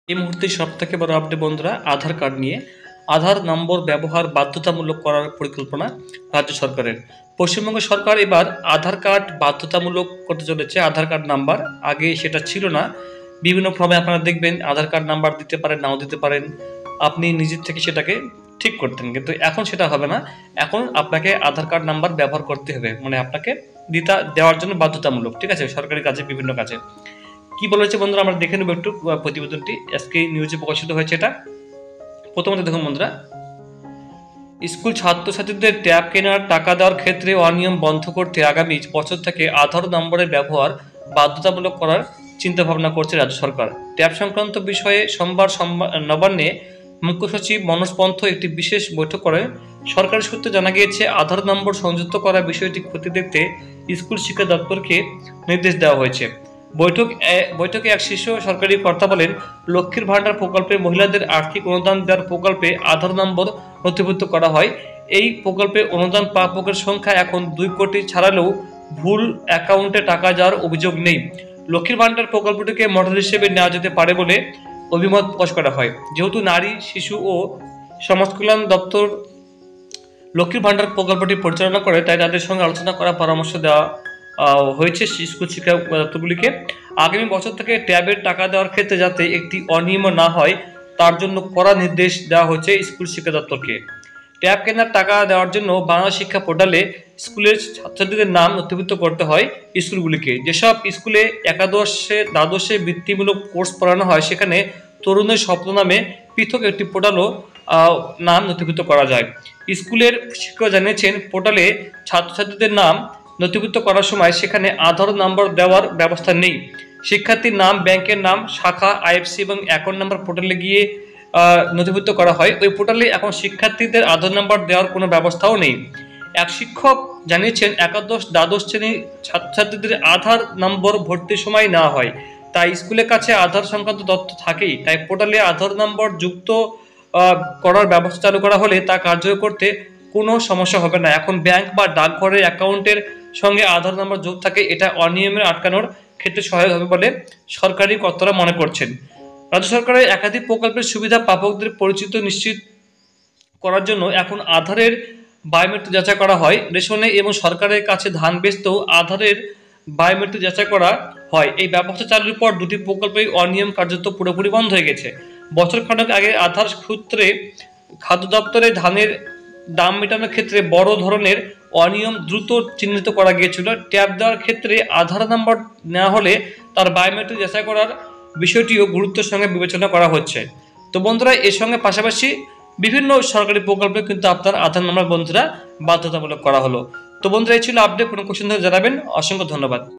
এই মুহূর্তে সবথেকে বড় আপডেট বন্ধুরা, আধার কার্ড নিয়ে। আধার নম্বর ব্যবহার বাধ্যতামূলক করার পরিকল্পনা রাজ্য সরকারের। পশ্চিমবঙ্গ সরকার এবার আধার কার্ড বাধ্যতামূলক করতে চলেছে। আধার কার্ড নাম্বার আগে সেটা ছিল না। বিভিন্ন ফর্মে আপনারা দেখবেন আধার কার্ড নাম্বার দিতে পারেন, নাও দিতে পারেন, আপনি নিজের থেকে সেটাকে ঠিক করতেন, কিন্তু এখন সেটা হবে না। এখন আপনাকে আধার কার্ড নাম্বার ব্যবহার করতে হবে, মানে আপনাকে দেওয়ার জন্য বাধ্যতামূলক, ঠিক আছে, সরকারি কাজে, বিভিন্ন কাজে। কি বলেছে বন্ধুরা, আমরা দেখে নেব একটু প্রতিবেদনটি। আজকে নিউজে প্রকাশিত হয়েছে এটা। প্রথমত দেখুন বন্ধুরা, স্কুল ছাত্রছাত্রীদের ট্যাব কেনার টাকা দেওয়ার ক্ষেত্রে অনিয়ম বন্ধ করতে আগামী বছর থেকে আধার নম্বরের ব্যবহার বাধ্যতামূলক করার চিন্তা ভাবনা করছে রাজ্য সরকার। ট্যাব সংক্রান্ত বিষয়ে সোমবার নবান্নে মুখ্য সচিব মনোজ পন্থ একটি বিশেষ বৈঠক করেন। সরকারি সূত্রে জানা গিয়েছে, আধার নম্বর সংযুক্ত করার বিষয়টি খতিয়ে দেখতে স্কুল শিক্ষা দপ্তরকে নির্দেশ দেওয়া হয়েছে। বৈঠকে এক শীর্ষ সরকারি কর্তা বলেন, লক্ষ্মীর ভাণ্ডার প্রকল্পে মহিলাদের আর্থিক অনুদান দেওয়ার প্রকল্পে আধার নম্বর নথিভুক্ত করা হয়। এই প্রকল্পে অনুদান প্রাপকের সংখ্যা এখন 2 কোটি ছাড়ালেও ভুল অ্যাকাউন্টে টাকা যাওয়ার অভিযোগ নেই। লক্ষ্মীর ভাণ্ডার প্রকল্পটিকে মডেল হিসেবে নেওয়া যেতে পারে বলে অভিমত প্রকাশ করা হয়। যেহেতু নারী, শিশু ও সমাজ কল্যাণ দপ্তর লক্ষ্মীর ভাণ্ডার প্রকল্পটি পরিচালনা করে, তাই তাদের সঙ্গে আলোচনা করার পরামর্শ দেওয়া হয়েছে স্কুল শিক্ষা দপ্তরগুলিকে। আগামী বছর থেকে ট্যাবের টাকা দেওয়ার ক্ষেত্রে যাতে একটি অনিয়ম না হয়, তার জন্য কড়া নির্দেশ দেওয়া হয়েছে স্কুল শিক্ষা দপ্তরকে। ট্যাব কেনার টাকা দেওয়ার জন্য বাংলা শিক্ষা পোর্টালে স্কুলের ছাত্রছাত্রীদের নাম নথিভুক্ত করতে হয় স্কুলগুলিকে। যেসব স্কুলে একাদশে দ্বাদশে বৃত্তিমূলক কোর্স পড়ানো হয়, সেখানে তরুণের স্বপ্ন নামে পৃথক একটি পোর্টালও নাম নথিভুক্ত করা যায়। স্কুলের শিক্ষক জানিয়েছেন, পোর্টালে ছাত্রছাত্রীদের নাম নথিভুক্ত করার সময় সেখানে আধার নম্বর দেওয়ার ব্যবস্থা নেই। শিক্ষার্থীর নাম, ব্যাংকের নাম, শাখা, আইএফসি এবং অ্যাকাউন্ট নাম্বার পোর্টালে গিয়ে নথিভুক্ত করা হয়। ওই পোর্টালে এখন শিক্ষার্থীদের আধার নাম্বার দেওয়ার কোনো ব্যবস্থাও নেই। এক শিক্ষক জানিয়েছেন, একাদশ দ্বাদশ শ্রেণীর ছাত্রছাত্রীদের আধার নম্বর ভর্তির সময় নেওয়া হয়, তাই স্কুলের কাছে আধার সংক্রান্ত তথ্য থাকেই। তাই পোর্টালে আধার নম্বর যুক্ত করার ব্যবস্থা চালু করা হলে তা কার্যকর করতে কোনো সমস্যা হবে না। এখন ব্যাংক বা ডাকঘরের অ্যাকাউন্টের সঙ্গে আধার নম্বর যোগ থাকে, এটা অনিয়মের আটকানোর ক্ষেত্রে সহায়ক হবে বলে সরকারি কর্তারা মনে করছেন। রাজ্য সরকারের একাধিক প্রকল্পের সুবিধা প্রাপকদের পরিচিত নিশ্চিত করার জন্য এখন আধারের বায়োমেট্রিক যাচাই করা হয়। রেশনে এবং সরকারের কাছে ধান বেচতেও আধারের বায়োমেট্রিক যাচাই করা হয়। এই ব্যবস্থা চালুর পর দুটি প্রকল্পেই অনিয়ম কার্যত পুরোপুরি বন্ধ হয়ে গেছে। বছর খানেক আগে আধার সূত্রে খাদ্য দপ্তরে ধানের দাম মেটানোর ক্ষেত্রে বড় ধরনের অনিয়ম দ্রুত চিহ্নিত করা গিয়েছিল। ট্যাব দেওয়ার ক্ষেত্রে আধার নাম্বার নেওয়া হলে তার বায়োমেট্রিক যাচাই করার বিষয়টিও গুরুত্বের সঙ্গে বিবেচনা করা হচ্ছে। তো বন্ধুরা, এর সঙ্গে পাশাপাশি বিভিন্ন সরকারি প্রকল্পে কিন্তু আপনার আধার নাম্বার বন্ধুরা বাধ্যতামূলক করা হলো। তো বন্ধুরা, এই ছিল আপডেট। কোনো কোশ্চেন জানাবেন। অসংখ্য ধন্যবাদ।